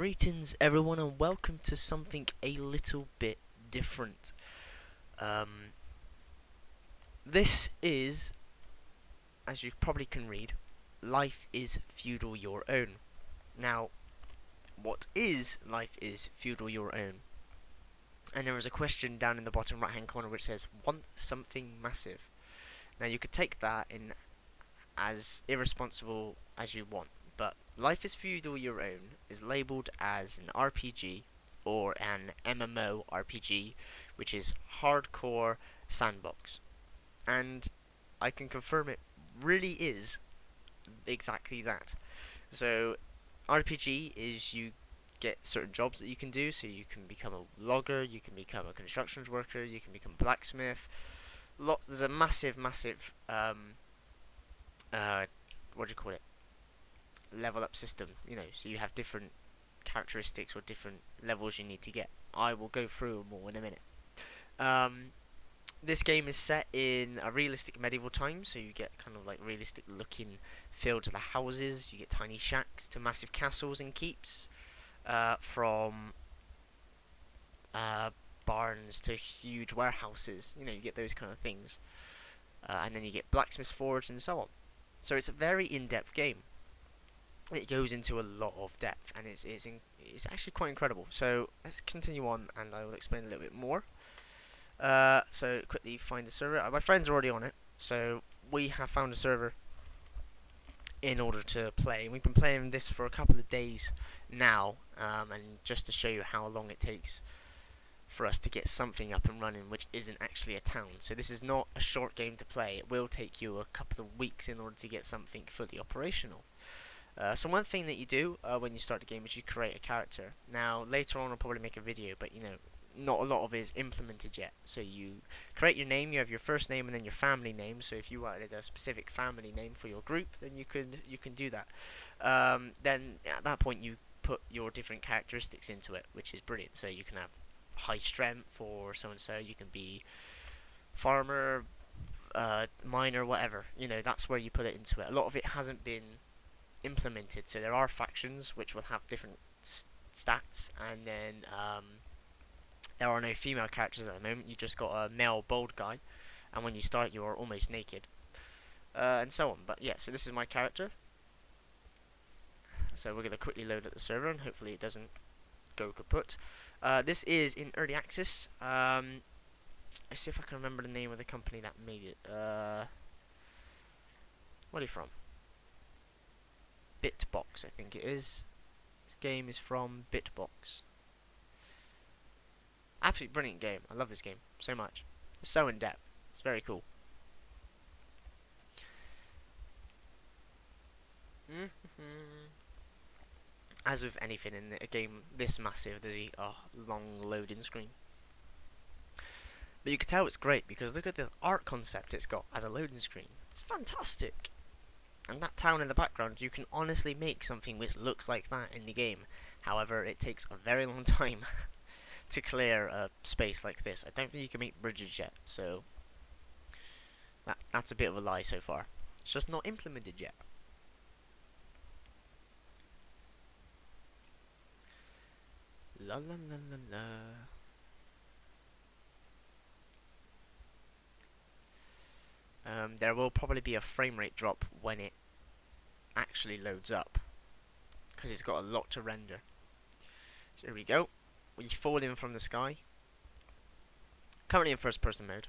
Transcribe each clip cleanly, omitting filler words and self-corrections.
Greetings everyone and welcome to something a little bit different. This is, as you probably can read, Life is Feudal Your Own. Now, what is Life is Feudal Your Own? And there is a question down in the bottom right hand corner which says, want something massive. Now you could take that in as irresponsible as you want. But Life is Feudal Your Own is labelled as an RPG or an MMORPG, which is hardcore sandbox. And I can confirm it really is exactly that. So RPG is you get certain jobs that you can do, so you can become a logger, you can become a construction worker, you can become a blacksmith. There's a massive what do you call it? Level up system, so you have different characteristics or different levels you need to get. I will go through them all in a minute. This game is set in a realistic medieval time, so you get kind of like realistic looking feel to the houses. You get tiny shacks to massive castles and keeps, from barns to huge warehouses. You get those kind of things, and then you get blacksmith forge and so on. So it's a very in-depth game. It goes into a lot of depth, and it's actually quite incredible. So let's continue on, and I will explain a little bit more. So quickly find the server. My friend's already on it, so we have found a server in order to play. We've been playing this for a couple of days now, and just to show you how long it takes for us to get something up and running which isn't actually a town. So this is not a short game to play. It will take you a couple of weeks in order to get something fully operational. So one thing that you do when you start the game is you create a character. Now later on I'll probably make a video, but not a lot of it is implemented yet. So you create your name, you have your first name and then your family name. So if you wanted a specific family name for your group, then you can do that. Then at that point you put your different characteristics into it, which is brilliant. So you can have high strength or so and so. You can be farmer, miner, whatever. That's where you put it into it. A lot of it hasn't been implemented, so there are factions which will have different stats, and then there are no female characters at the moment. You just got a male bald guy, and when you start you are almost naked, and so on. But yeah, so this is my character. So we're going to quickly load up the server, and hopefully it doesn't go kaput. This is in early access. Let's see if I can remember the name of the company that made it. Where are you from? Bitbox, I think it is. This game is from Bitbox. Absolutely brilliant game. I love this game so much. It's so in depth. It's very cool. As with anything in a game this massive, there's a long loading screen. But you can tell it's great because look at the art concept it's got as a loading screen. It's fantastic. And that town in the background, you can honestly make something which looks like that in the game. However, it takes a very long time to clear a space like this. I don't think you can make bridges yet, so that's a bit of a lie so far. It's just not implemented yet. La la la la la. There will probably be a frame rate drop when it actually loads up, because it's got a lot to render. So here we go. We fall in from the sky. Currently in first person mode.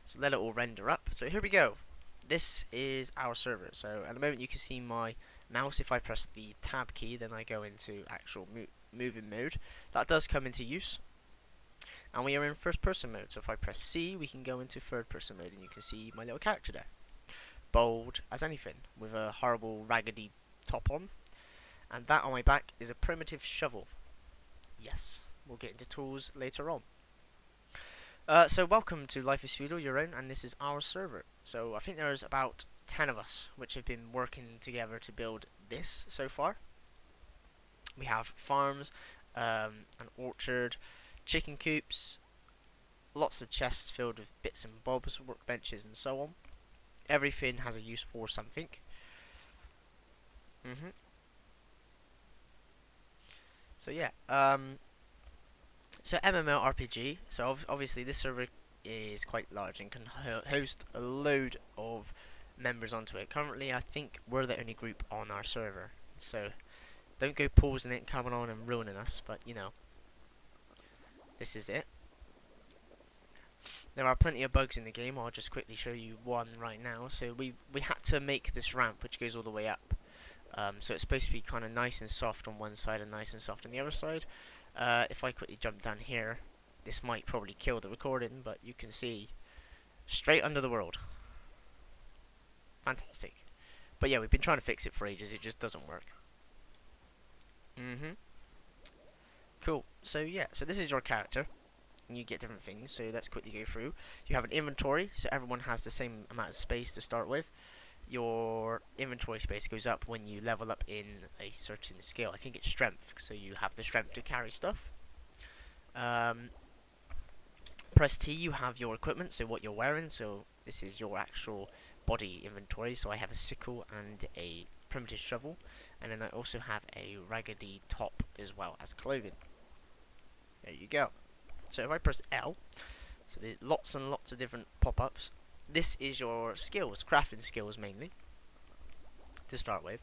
So let it all render up. So here we go. This is our server. So at the moment you can see my mouse. If I press the tab key, then I go into actual moving mode. That does come into use. And we are in first person mode, so if I press C we can go into third person mode, and you can see my little character there. Bold as anything, with a horrible raggedy top on. And that on my back is a primitive shovel. Yes, we'll get into tools later on. So welcome to Life is Feudal Your Own, and this is our server. So I think there's about 10 of us which have been working together to build this so far. We have farms, an orchard, chicken coops, lots of chests filled with bits and bobs, workbenches and so on. Everything has a use for something. So yeah, so MMORPG. So obviously this server is quite large and can host a load of members onto it. Currently, I think we're the only group on our server. So don't go pausing it, coming on and ruining us. But you know, this is it. There are plenty of bugs in the game. I'll just quickly show you one right now. So we had to make this ramp which goes all the way up. So it's supposed to be kind of nice and soft on one side and nice and soft on the other side. If I quickly jump down here, this might probably kill the recording, but you can see straight under the world. Fantastic. But yeah, we've been trying to fix it for ages. It just doesn't work. Cool. So yeah, so this is your character. And you get different things, so let's quickly go through. You have an inventory, so everyone has the same amount of space to start with. Your inventory space goes up when you level up in a certain skill. I think it's strength, so you have the strength to carry stuff. Press T, you have your equipment, so what you're wearing. So this is your actual body inventory. So I have a sickle and a primitive shovel, and then I also have a raggedy top as well as clothing. There you go. So if I press L, so there's lots and lots of different pop-ups. This is your skills, crafting skills mainly, to start with.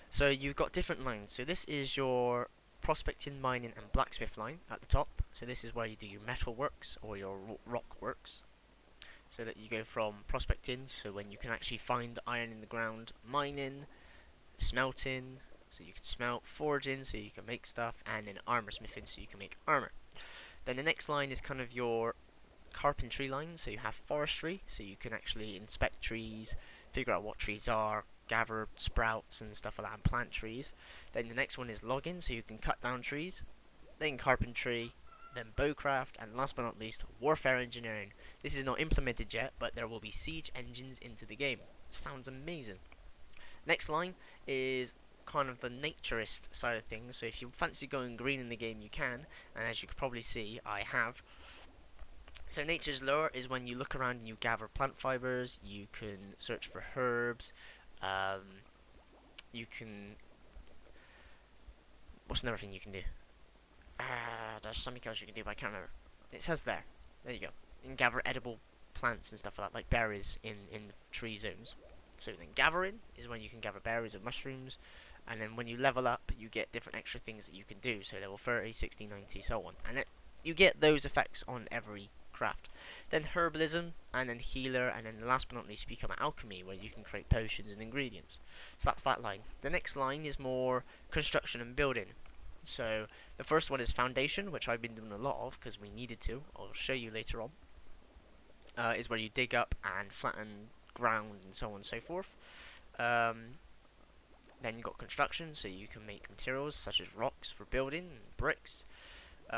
So you've got different lines. So this is your prospecting, mining, and blacksmith line at the top. So this is where you do your metal works or your rock works. So that you go from prospecting, so when you can actually find iron in the ground, mining, smelting, so you can smelt, forging, so you can make stuff, and then armor smithing, so you can make armor. Then the next line is kind of your carpentry line, so you have forestry, so you can actually inspect trees, figure out what trees are, gather sprouts and stuff like that, and plant trees. Then the next one is logging, so you can cut down trees. Then carpentry, then bowcraft, and last but not least, warfare engineering. This is not implemented yet, but there will be siege engines into the game. Sounds amazing. Next line is kind of the naturist side of things, so if you fancy going green in the game you can, and as you can probably see I have. So nature's lore is when you look around and you gather plant fibers, you can search for herbs, you can, what's another thing you can do? There's something else you can do but I can't remember. It says there you go. You can gather edible plants and stuff like berries in tree zones. So then gathering is when you can gather berries and mushrooms, and then when you level up you get different extra things that you can do, so level 30, 60, 90, so on, and you get those effects on every craft. Then herbalism, and then healer, and then last but not least you become alchemy, where you can create potions and ingredients. So that's that line. The next line is more construction and building. So the first one is foundation, which I've been doing a lot of because we needed to. I'll show you later on. Is where you dig up and flatten ground and so on and so forth. Then you've got construction, so you can make materials such as rocks for building, and bricks.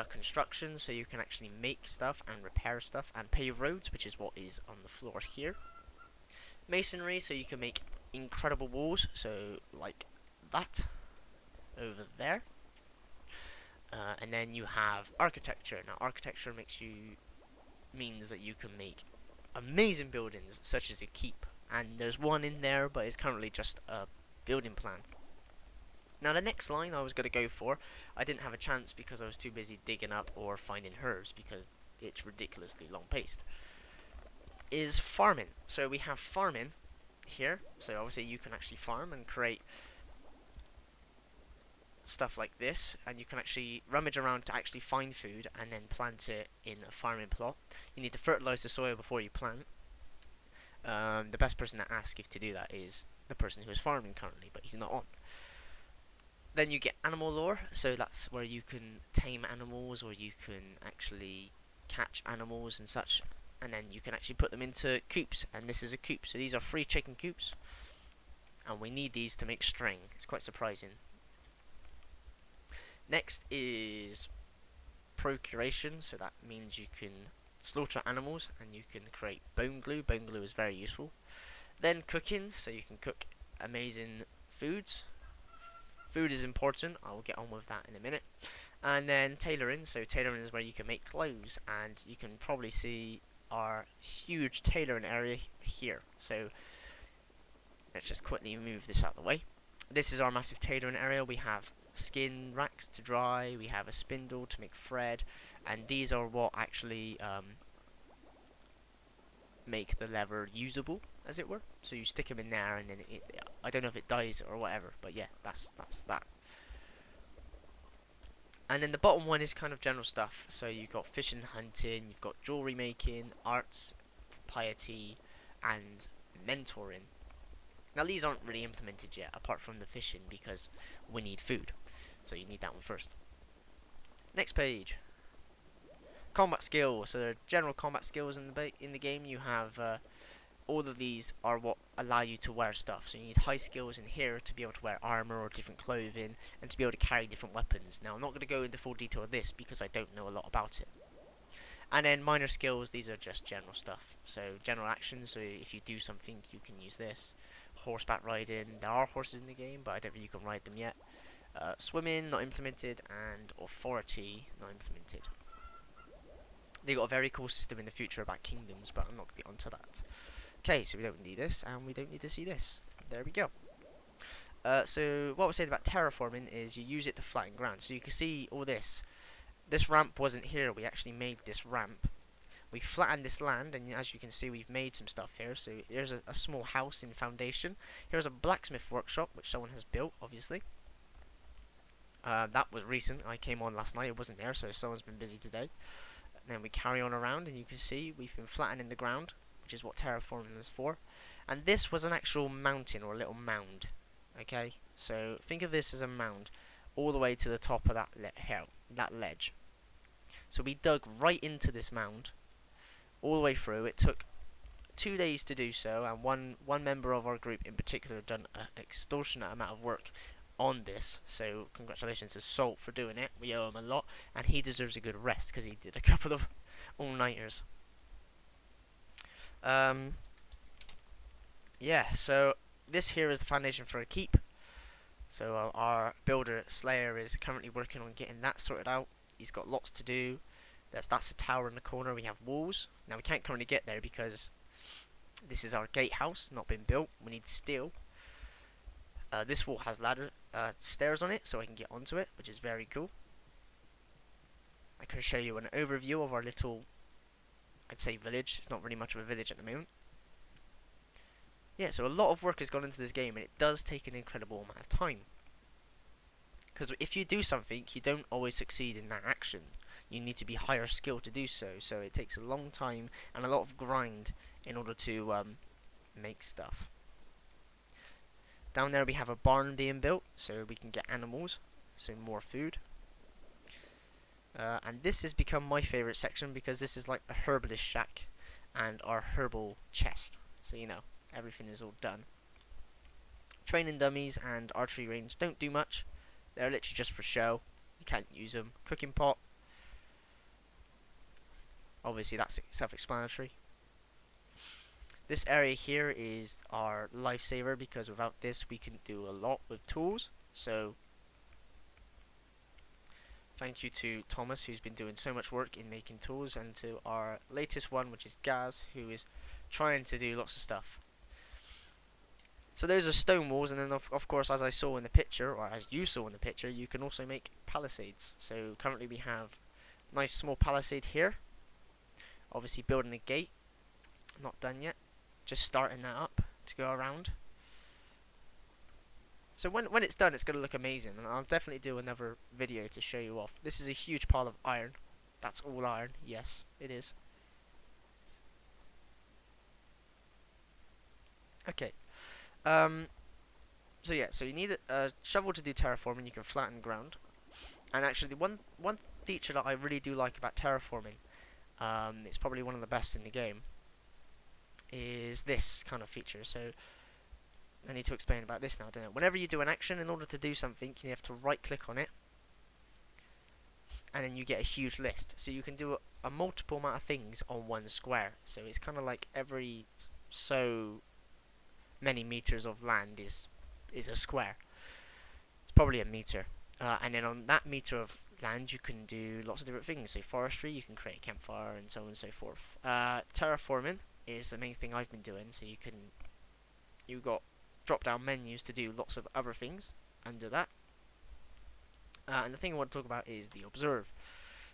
Construction, so you can actually make stuff and repair stuff, and pave roads, which is what is on the floor here. Masonry, so you can make incredible walls, so like that over there. And then you have architecture. Now architecture means that you can make amazing buildings such as a keep, and there's one in there but it's currently just a building plan. Now the next line I was going to go for, I didn't have a chance because I was too busy digging up or finding herbs because it's ridiculously long paced, is farming. So we have farming here, so obviously you can actually farm and create stuff like this, and you can actually rummage around to actually find food and then plant it in a farming plot. You need to fertilize the soil before you plant. The best person to ask if to do that is the person who is farming currently, but he's not on. Then you get animal lore, so that's where you can tame animals, or you can actually catch animals and such, and then you can actually put them into coops, and this is a coop, so these are 3 chicken coops, and we need these to make string. It's quite surprising. Next is procuration, so that means you can slaughter animals and you can create bone glue. Bone glue is very useful. Then cooking, so you can cook amazing foods. Food is important, I will get on with that in a minute. And then tailoring, so tailoring is where you can make clothes, and you can probably see our huge tailoring area here. So let's just quickly move this out of the way. This is our massive tailoring area. We have skin racks to dry, we have a spindle to make thread, and these are what actually make the leather usable, as it were. So you stick them in there, and then I don't know if it dies or whatever, but yeah, that's that. And then the bottom one is kind of general stuff. So you've got fishing, hunting, you've got jewelry making, arts, piety, and mentoring. Now these aren't really implemented yet, apart from the fishing, because we need food. So you need that one first. Next page. Combat skills. So there are general combat skills in the game. You have all of these are what allow you to wear stuff. So you need high skills in here to be able to wear armor or different clothing, and to be able to carry different weapons. Now I'm not going to go into full detail of this because I don't know a lot about it. And then minor skills, these are just general stuff. So general actions, so if you do something you can use this. Horseback riding, there are horses in the game, but I don't think you can ride them yet. Swimming, not implemented, and authority, not implemented. They got a very cool system in the future about kingdoms, but I'm not going to get onto that. Okay, so we don't need this, and we don't need to see this. There we go. So what we're saying about terraforming is you use it to flatten ground. So you can see all this. This ramp wasn't here. We actually made this ramp. We flattened this land, and as you can see, we've made some stuff here. So here's a small house in foundation. Here's a blacksmith workshop, which someone has built, obviously. That was recent. I came on last night. It wasn't there, so someone's been busy today. And then we carry on around, and you can see we've been flattening the ground, which is what terraforming is for. And this was an actual mountain, or a little mound. Okay, so think of this as a mound, all the way to the top of that ledge. So we dug right into this mound, all the way through. It took 2 days to do so, and one member of our group in particular done an extortionate amount of work on this. So congratulations to Salt for doing it. We owe him a lot, and he deserves a good rest because he did a couple of all-nighters. Yeah, so this here is the foundation for a keep. So our builder Slayer is currently working on getting that sorted out. He's got lots to do. That's a tower in the corner. We have walls. Now we can't currently get there because this is our gatehouse, not been built. We need steel. This wall has stairs on it, so I can get onto it, which is very cool. I can show you an overview of our little, I'd say, village. It's not really much of a village at the moment. Yeah, so a lot of work has gone into this game, and it does take an incredible amount of time. Because if you do something, you don't always succeed in that action. You need to be higher skilled to do so. So it takes a long time and a lot of grind in order to make stuff. Down there we have a barn being built, so we can get animals, so more food. And this has become my favourite section because this is like a herbalist shack and our herbal chest. So you know, everything is all done. Training dummies and archery range don't do much. They're literally just for show. You can't use them. Cooking pot. Obviously that's self-explanatory. This area here is our lifesaver because without this we can do a lot with tools. So thank you to Thomas, who's been doing so much work in making tools, and to our latest one, which is Gaz, who is trying to do lots of stuff. So those are stone walls, and then of course, as I saw in the picture, or as you saw in the picture, you can also make palisades. So currently we have a nice small palisade here. Obviously building a gate, not done yet. Just starting that up to go around. So when it's done, it's going to look amazing, and I'll definitely do another video to show you off. This is a huge pile of iron. That's all iron. Yes, it is. Okay. So yeah, so you need a shovel to do terraforming. You can flatten ground. And actually, one feature that I really do like about terraforming, it's probably one of the best in the game, is this kind of feature. So I need to explain about this now, don't I? Whenever you do an action, in order to do something, you have to right click on it, and then you get a huge list. So you can do a multiple amount of things on one square. So it's kind of like every so many meters of land is a square. It's probably a meter. And then on that meter of land you can do lots of different things. So forestry, you can create a campfire and so on and so forth. Terraforming is the main thing I've been doing. So you've got drop down menus to do lots of other things under that. And the thing I want to talk about is the observe.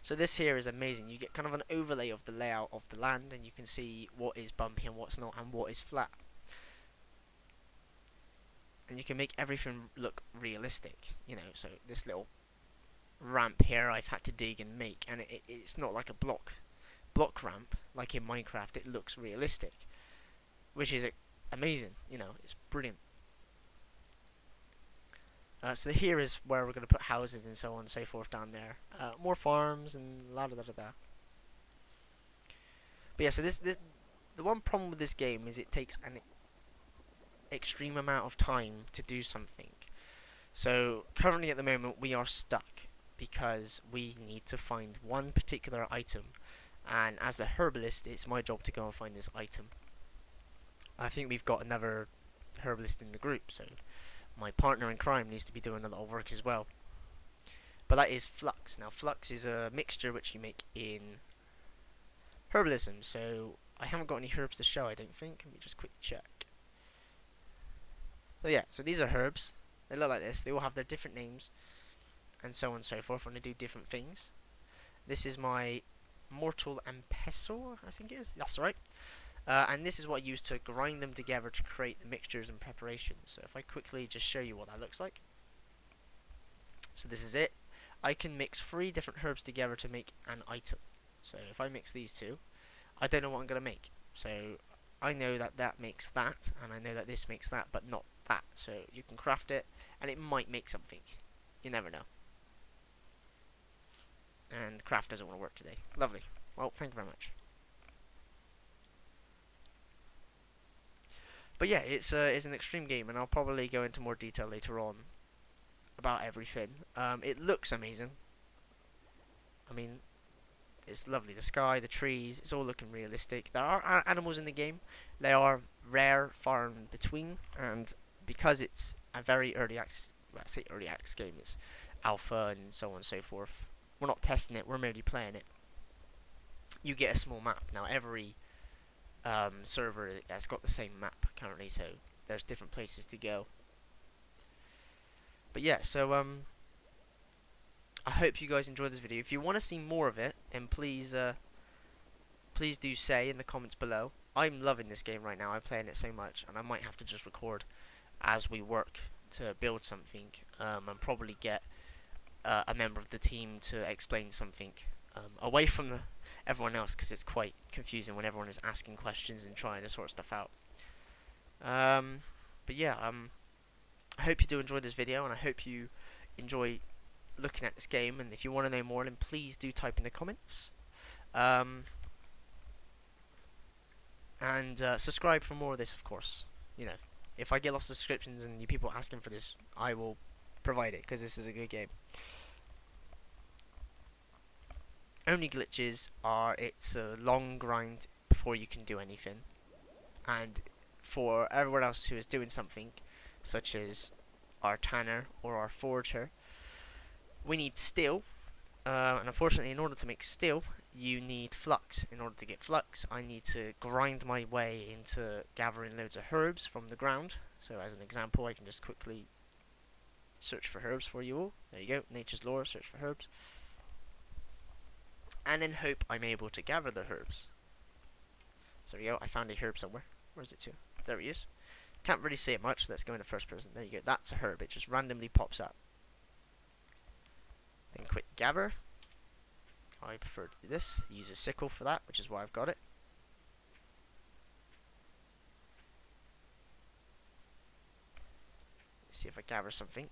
So this here is amazing. You get kind of an overlay of the layout of the land, and you can see what is bumpy and what's not, and what is flat. And you can make everything look realistic, you know. So this little ramp here I've had to dig and make, and it's not like a block ramp like in Minecraft. It looks realistic, which is amazing, you know. It's brilliant. So here is where we're going to put houses and so on and so forth down there. More farms and la da da da da. But yeah, so the one problem with this game is it takes an extreme amount of time to do something. So currently at the moment we are stuck because we need to find one particular item, and as a herbalist it's my job to go and find this item. I think we've got another herbalist in the group, so my partner in crime needs to be doing a lot of work as well. But that is flux. Now flux is a mixture which you make in herbalism, so I haven't got any herbs to show, I don't think. Let me just quick check. So yeah, so these are herbs. They look like this. They all have their different names and so on and so forth, and they do different things. This is my mortal and pestle, I think it is. That's right. And this is what I use to grind them together to create the mixtures and preparations. So if I quickly just show you what that looks like. So this is it. I can mix 3 different herbs together to make an item. So if I mix these two, I don't know what I'm going to make. So I know that that makes that, and I know that this makes that, but not that. So you can craft it, and it might make something. You never know. And craft doesn't want to work today. Lovely. Well, thank you very much. But yeah, it's an extreme game, and I'll probably go into more detail later on about everything. It looks amazing. I mean, it's lovely. The sky, the trees, it's all looking realistic. There are animals in the game. They are rare, far in between, and because it's a very early access, well, I say early access game, it's alpha and so on and so forth. We're not testing it, we're merely playing it. You get a small map. Now every server has got the same map currently, so there's different places to go. But yeah, so I hope you guys enjoyed this video. If you want to see more of it, then please please do say in the comments below. I'm loving this game right now. I'm playing it so much, and I might have to just record as we work to build something, and probably get a member of the team to explain something away from everyone else, because it's quite confusing when everyone is asking questions and trying to sort stuff out. But yeah, I hope you do enjoy this video, and I hope you enjoy looking at this game. And if you want to know more, then please do type in the comments. And subscribe for more of this, of course. You know, if I get lots of subscriptions and you people asking for this, I will provide it, because this is a good game. Only glitches are it's a long grind before you can do anything, and for everyone else who is doing something, such as our tanner or our forger, we need steel, and unfortunately in order to make steel you need flux. In order to get flux, I need to grind my way into gathering loads of herbs from the ground. So as an example, I can just quickly search for herbs for you all. There you go, nature's lore, search for herbs, and then hope I'm able to gather the herbs. So there you go, I found a herb somewhere. Where is it to? There he is. Can't really see it much, so let's go into first person. There you go, that's a herb, it just randomly pops up. Then quick gather. I prefer to do this, use a sickle for that, which is why I've got it. Let's see if I gather something.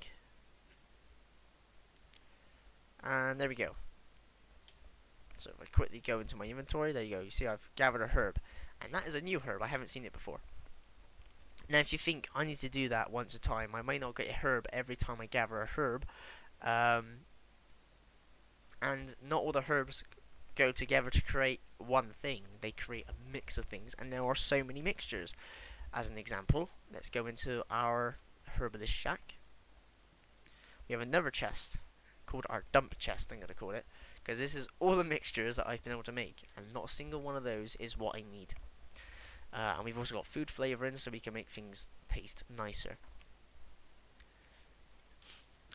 And there we go. So if I quickly go into my inventory, there you go, you see I've gathered a herb. And that is a new herb, I haven't seen it before. Now if you think I need to do that once a time, I might not get a herb every time I gather a herb. And not all the herbs go together to create one thing. They create a mix of things, and there are so many mixtures. As an example, let's go into our herbalist shack. We have another chest called our dump chest, I'm going to call it, because this is all the mixtures that I've been able to make, and not a single one of those is what I need. And we've also got food flavouring, so we can make things taste nicer.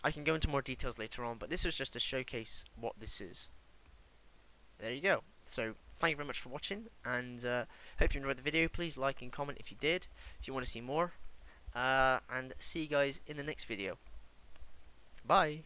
I can go into more details later on, but this was just to showcase what this is. There you go. So thank you very much for watching, and hope you enjoyed the video. Please like and comment if you did, if you want to see more, and see you guys in the next video. Bye.